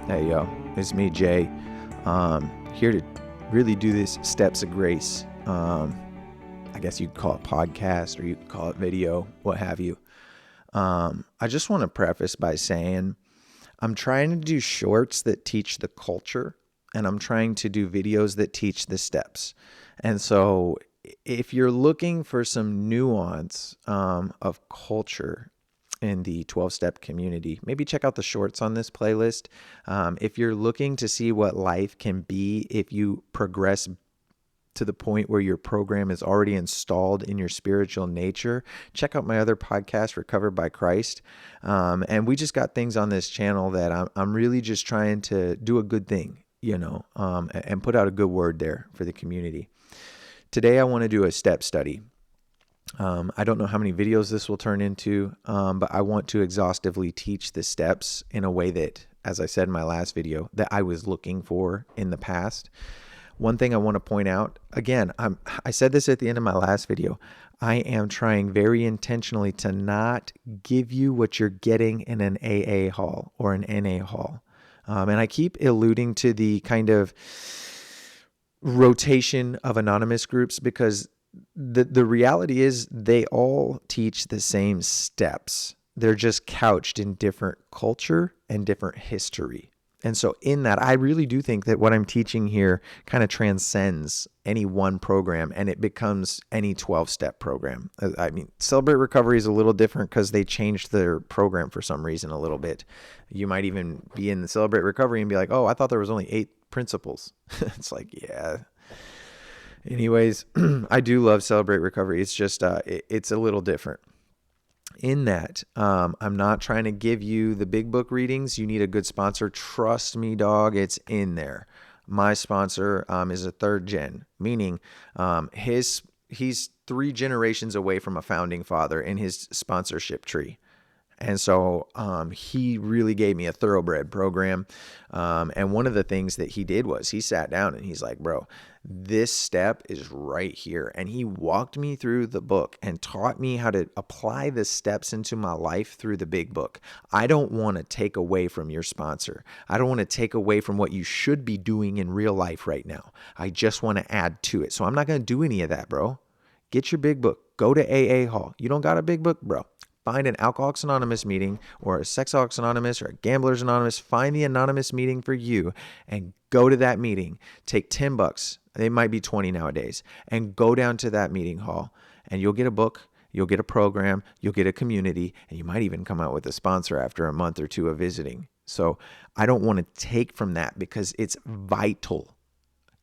Hey, yo, it's me, Jay. Here to really do this Steps of Grace. I guess you'd call it podcast or you could call it video, what have you. I just want to preface by saying I'm trying to do shorts that teach the culture, and I'm trying to do videos that teach the steps. And so if you're looking for some nuance of culture in the 12-step community, maybe check out the shorts on this playlist. If you're looking to see what life can be if you progress to the point where your program is already installed in your spiritual nature, check out my other podcast, Recovered by Christ. And we just got things on this channel that I'm really just trying to do a good thing, and put out a good word there for the community. Today, I want to do a step study. I don't know how many videos this will turn into, but I want to exhaustively teach the steps in a way that, as I said in my last video, that I was looking for in the past. One thing I want to point out, again, I said this at the end of my last video, I am trying very intentionally to not give you what you're getting in an AA hall or an NA hall. And I keep alluding to the kind of rotation of anonymous groups because the reality is they all teach the same steps. They're just couched in different culture and different history. And so in that, I really do think that what I'm teaching here kind of transcends any one program and it becomes any 12-step program. I mean, Celebrate Recovery is a little different because they changed their program for some reason a little bit. You might even be in the Celebrate Recovery and be like, oh, I thought there was only 8 principles. It's like, yeah. Anyways, I do love Celebrate Recovery. It's just, it's a little different. In that, I'm not trying to give you the big book readings. You need a good sponsor. Trust me, dog, it's in there. My sponsor is a 3rd gen, meaning he's 3 generations away from a founding father in his sponsorship tree. And so he really gave me a thoroughbred program. And one of the things that he did was he sat down and he's like, bro, this step is right here. And he walked me through the book and taught me how to apply the steps into my life through the big book. I don't want to take away from your sponsor. I don't want to take away from what you should be doing in real life right now. I just want to add to it. So I'm not going to do any of that, bro. Get your big book. Go to AA Hall. You don't got a big book, bro? Find an Alcoholics Anonymous meeting or a Sexaholics Anonymous or a Gamblers Anonymous. Find the anonymous meeting for you and go to that meeting. Take $10. They might be 20 nowadays. And go down to that meeting hall and you'll get a book. You'll get a program. You'll get a community. And you might even come out with a sponsor after a month or 2 of visiting. So I don't want to take from that because it's vital.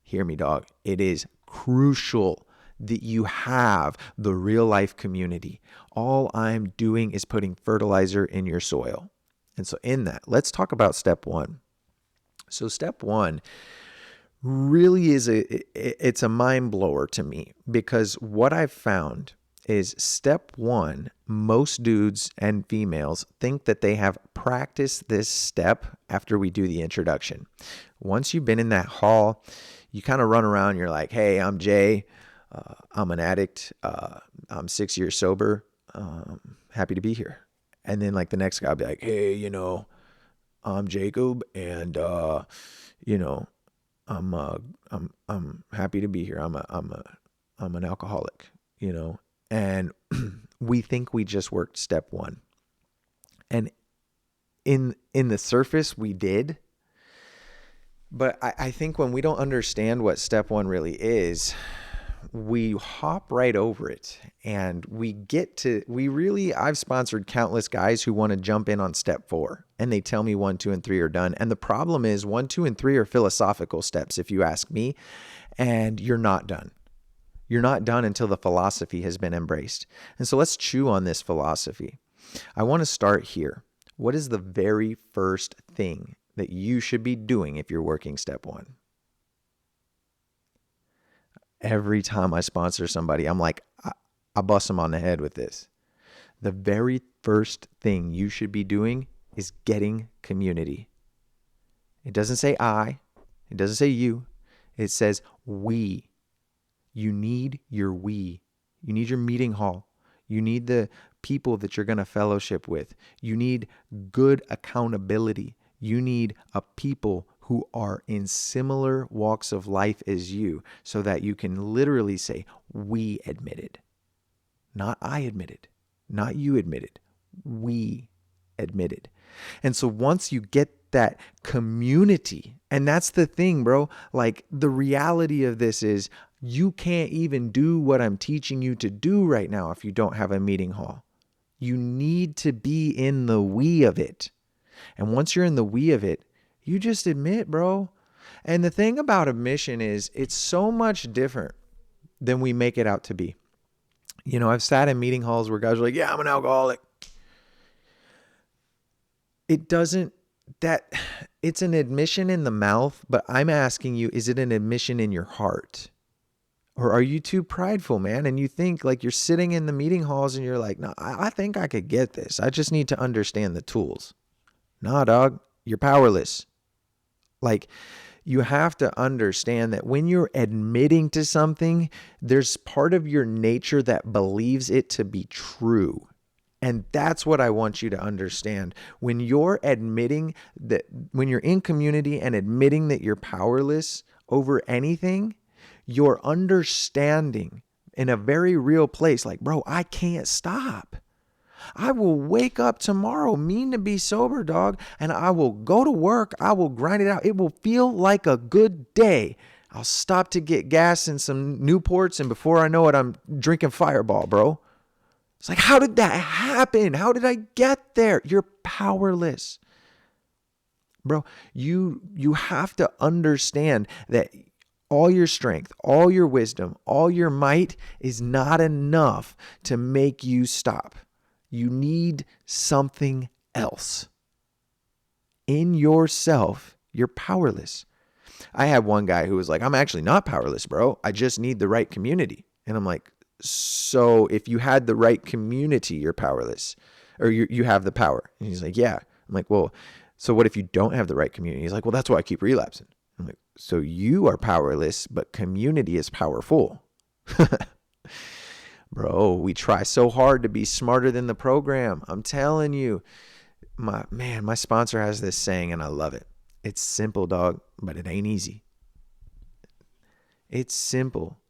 Hear me, dog. It is crucial that you have the real life community. All I'm doing is putting fertilizer in your soil. And so in that, let's talk about step 1. So step 1 really is it's a mind blower to me because what I've found is step 1, most dudes and females think that they have practiced this step after we do the introduction. Once you've been in that hall, you kind of run around, you're like, hey, I'm Jay. I'm an addict. I'm 6 years sober. Happy to be here. And then like the next guy will be like, hey, I'm Jacob and, I'm happy to be here. I'm an alcoholic, and we think we just worked step 1. And in the surface we did, but I think when we don't understand what step 1 really is, we hop right over it and I've sponsored countless guys who want to jump in on step 4 and they tell me 1, 2, and 3 are done. And the problem is 1, 2, and 3 are philosophical steps, if you ask me, and you're not done. You're not done until the philosophy has been embraced. And so let's chew on this philosophy. I want to start here. What is the very first thing that you should be doing if you're working step 1? Every time I sponsor somebody, I'm like, I bust them on the head with this. The very first thing you should be doing is getting community. It doesn't say I. It doesn't say you. It says we. You need your we. You need your meeting hall. You need the people that you're going to fellowship with. You need good accountability. You need a people who are in similar walks of life as you so that you can literally say, we admitted. Not I admitted, not you admitted. We admitted. And so once you get that community, and that's the thing, bro, like the reality of this is you can't even do what I'm teaching you to do right now if you don't have a meeting hall. You need to be in the we of it. And once you're in the we of it, you just admit, bro. And the thing about admission is it's so much different than we make it out to be. You know, I've sat in meeting halls where guys are like, yeah, I'm an alcoholic. It's an admission in the mouth, but I'm asking you, is it an admission in your heart? Or are you too prideful, man? And you think like you're sitting in the meeting halls and you're like, no, I think I could get this. I just need to understand the tools. Nah, dog, you're powerless. Like, you have to understand that when you're admitting to something, there's part of your nature that believes it to be true. And that's what I want you to understand. When you're admitting that, when you're in community and admitting that you're powerless over anything, you're understanding in a very real place, like, bro, I can't stop. I will wake up tomorrow mean to be sober, dog, and I will go to work. I will grind it out. It will feel like a good day. I'll stop to get gas and some Newports, and before I know it, I'm drinking Fireball, bro. It's like, how did that happen? How did I get there? You're powerless. Bro, you have to understand that all your strength, all your wisdom, all your might is not enough to make you stop. You need something else. In yourself, you're powerless. I had one guy who was like, I'm actually not powerless, bro. I just need the right community. And I'm like, so if you had the right community, you're powerless, or you have the power. And he's like, yeah. I'm like, well, so what if you don't have the right community? He's like, well, that's why I keep relapsing. I'm like, so you are powerless, but community is powerful. Bro, we try so hard to be smarter than the program. I'm telling you, my sponsor has this saying and I love it. It's simple, dog, but it ain't easy. It's simple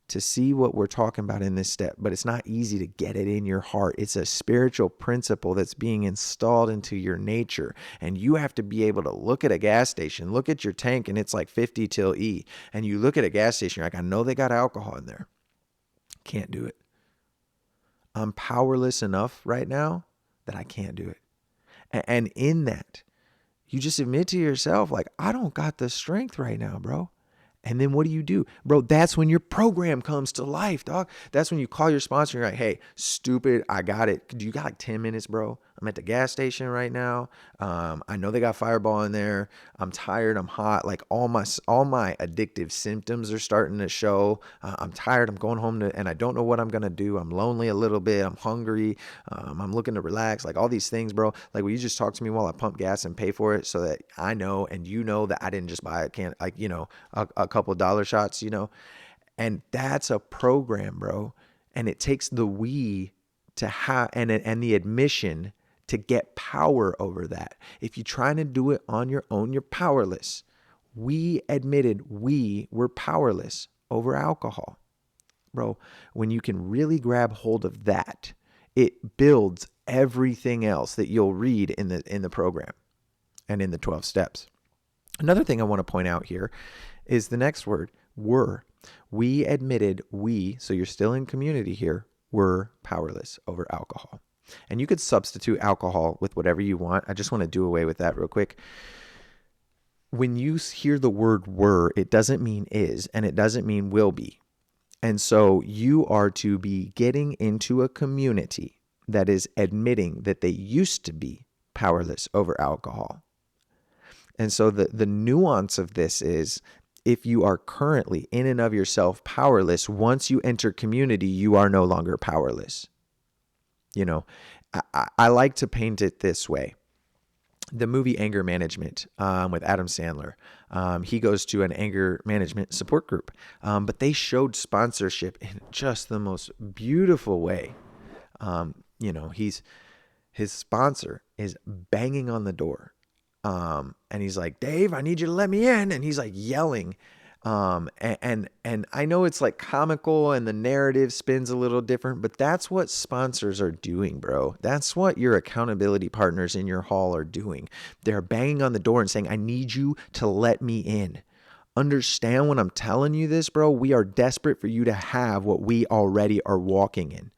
to see what we're talking about in this step, but it's not easy to get it in your heart. It's a spiritual principle that's being installed into your nature. And you have to be able to look at a gas station, look at your tank, and it's like 50 till E. And you look at a gas station, you're like, I know they got alcohol in there. Can't do it. I'm powerless enough right now that I can't do it. And in that, you just admit to yourself, like, I don't got the strength right now, bro. And then what do? Bro, that's when your program comes to life, dog. That's when you call your sponsor and you're like, hey, stupid, I got it. Do you got like 10 minutes, bro? I'm at the gas station right now. I know they got Fireball in there. I'm tired. I'm hot. Like all my addictive symptoms are starting to show. I'm tired. I'm going home and I don't know what I'm going to do. I'm lonely a little bit. I'm hungry. I'm looking to relax. Like all these things, bro. Like, will you just talk to me while I pump gas and pay for it so that I know and you know that I didn't just buy a couple dollar shots, and that's a program, bro. And it takes the we to have and the admission to get power over that. If you're trying to do it on your own, you're powerless. We admitted we were powerless over alcohol. Bro, when you can really grab hold of that, it builds everything else that you'll read in the program and in the 12 steps. Another thing I want to point out here is the next word, were. We admitted so you're still in community here, were powerless over alcohol. And you could substitute alcohol with whatever you want. I just want to do away with that real quick. When you hear the word were, it doesn't mean is, and it doesn't mean will be. And so you are to be getting into a community that is admitting that they used to be powerless over alcohol. And so the nuance of this is, if you are currently in and of yourself powerless, once you enter community, you are no longer powerless. I like to paint it this way. The movie Anger Management with Adam Sandler, he goes to an anger management support group, but they showed sponsorship in just the most beautiful way. His sponsor is banging on the door And he's like, Dave, I need you to let me in. And he's like yelling. And I know it's like comical and the narrative spins a little different, but that's what sponsors are doing, bro. That's what your accountability partners in your hall are doing. They're banging on the door and saying, I need you to let me in. Understand when I'm telling you this, bro, we are desperate for you to have what we already are walking in.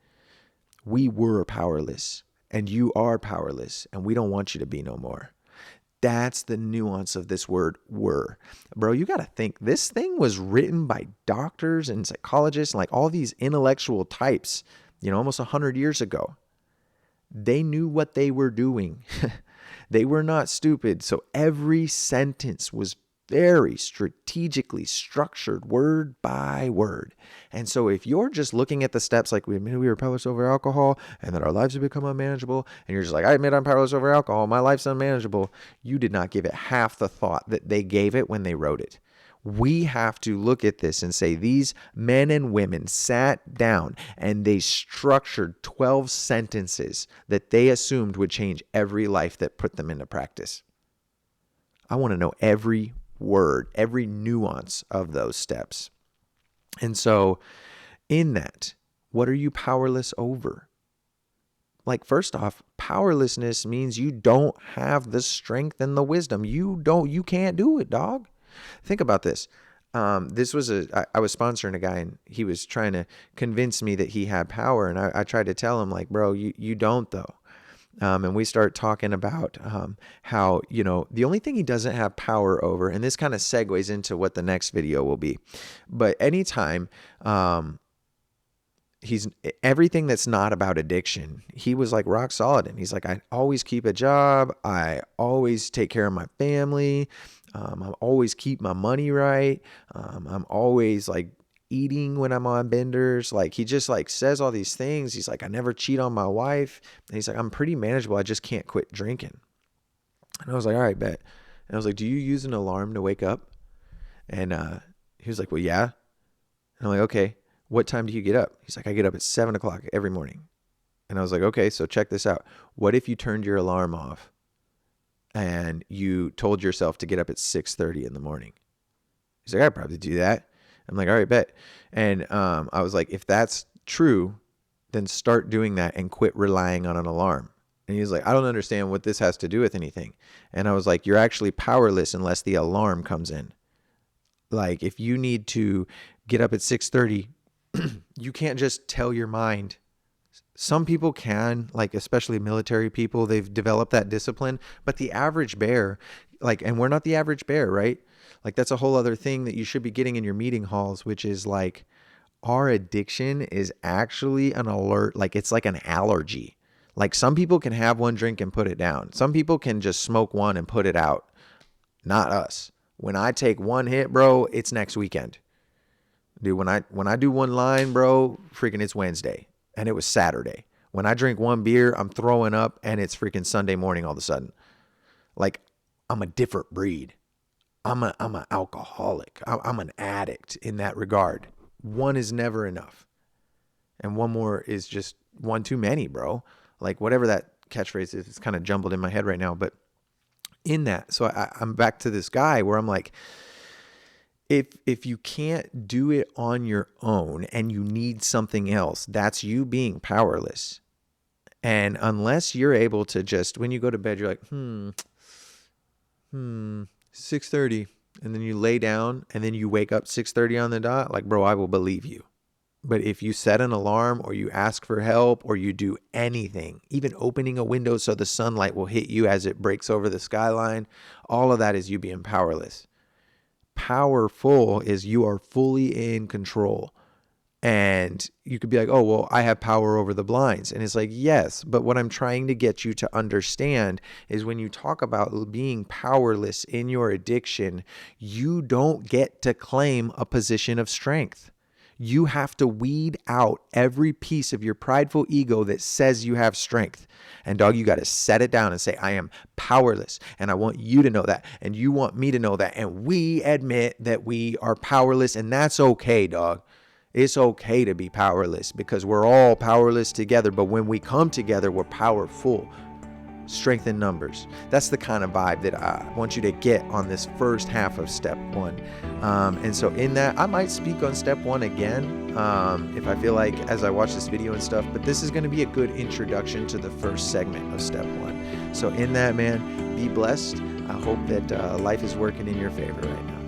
We were powerless and you are powerless and we don't want you to be no more. That's the nuance of this word were. Bro, you got to think this thing was written by doctors and psychologists and like all these intellectual types, almost 100 years ago. They knew what they were doing. They were not stupid. So every sentence was very strategically structured word by word. And so if you're just looking at the steps like we admitted we were powerless over alcohol and that our lives have become unmanageable, and you're just like, I admit I'm powerless over alcohol, my life's unmanageable, you did not give it half the thought that they gave it when they wrote it. We have to look at this and say these men and women sat down and they structured 12 sentences that they assumed would change every life that put them into practice. I want to know every word, every nuance of those steps. And so in that, what are you powerless over? Like, first off, powerlessness means you don't have the strength and the wisdom. You can't do it, dog. Think about this. I was sponsoring a guy and he was trying to convince me that he had power. And I tried to tell him like, bro, you don't though. And we start talking about how, the only thing he doesn't have power over, and this kind of segues into what the next video will be, but anytime he's everything that's not about addiction, he was like rock solid. And he's like, I always keep a job. I always take care of my family. I always keep my money right. I'm always like eating when I'm on benders. Like he just like says all these things. He's like, I never cheat on my wife. And he's like, I'm pretty manageable. I just can't quit drinking. And I was like, all right, bet. And I was like, do you use an alarm to wake up? And he was like, well, yeah. And I'm like, okay, what time do you get up? He's like, I get up at 7:00 every morning. And I was like, okay, so check this out. What if you turned your alarm off and you told yourself to get up at 6:30 in the morning? He's like, I'd probably do that. I'm like, all right, bet. And I was like, if that's true, then start doing that and quit relying on an alarm. And he was like, I don't understand what this has to do with anything. And I was like, you're actually powerless unless the alarm comes in. Like if you need to get up at 6:30, you can't just tell your mind. Some people can, like especially military people, they've developed that discipline. But the average bear, and we're not the average bear, right? Like that's a whole other thing that you should be getting in your meeting halls, which is like our addiction is actually an alert. Like it's like an allergy. Like some people can have one drink and put it down. Some people can just smoke one and put it out. Not us. When I take one hit, bro, it's next weekend. Dude, when I do one line, bro, freaking it's Wednesday and it was Saturday. When I drink one beer, I'm throwing up and it's freaking Sunday morning all of a sudden. Like I'm a different breed. I'm an alcoholic. I'm an addict in that regard. One is never enough. And one more is just one too many, bro. Like whatever that catchphrase is, it's kind of jumbled in my head right now. But in that, so I'm back to this guy where I'm like, if you can't do it on your own and you need something else, that's you being powerless. And unless you're able to just, when you go to bed, you're like, 6:30, and then you lay down and then you wake up 6:30 on the dot, like, bro, I will believe you. But if you set an alarm or you ask for help or you do anything, even opening a window so the sunlight will hit you as it breaks over the skyline, all of that is you being powerless. Powerful is you are fully in control. And you could be like, oh, well, I have power over the blinds. And it's like, yes. But what I'm trying to get you to understand is when you talk about being powerless in your addiction, you don't get to claim a position of strength. You have to weed out every piece of your prideful ego that says you have strength. And dog, you got to set it down and say, I am powerless. And I want you to know that. And you want me to know that. And we admit that we are powerless. And that's okay, dog. It's okay to be powerless because we're all powerless together. But when we come together, we're powerful. strength in numbers. That's the kind of vibe that I want you to get on this first half of step 1. And so in that, I might speak on step 1 again if I feel like as I watch this video and stuff, but this is going to be a good introduction to the first segment of step 1. So in that, man, be blessed. I hope that life is working in your favor right now.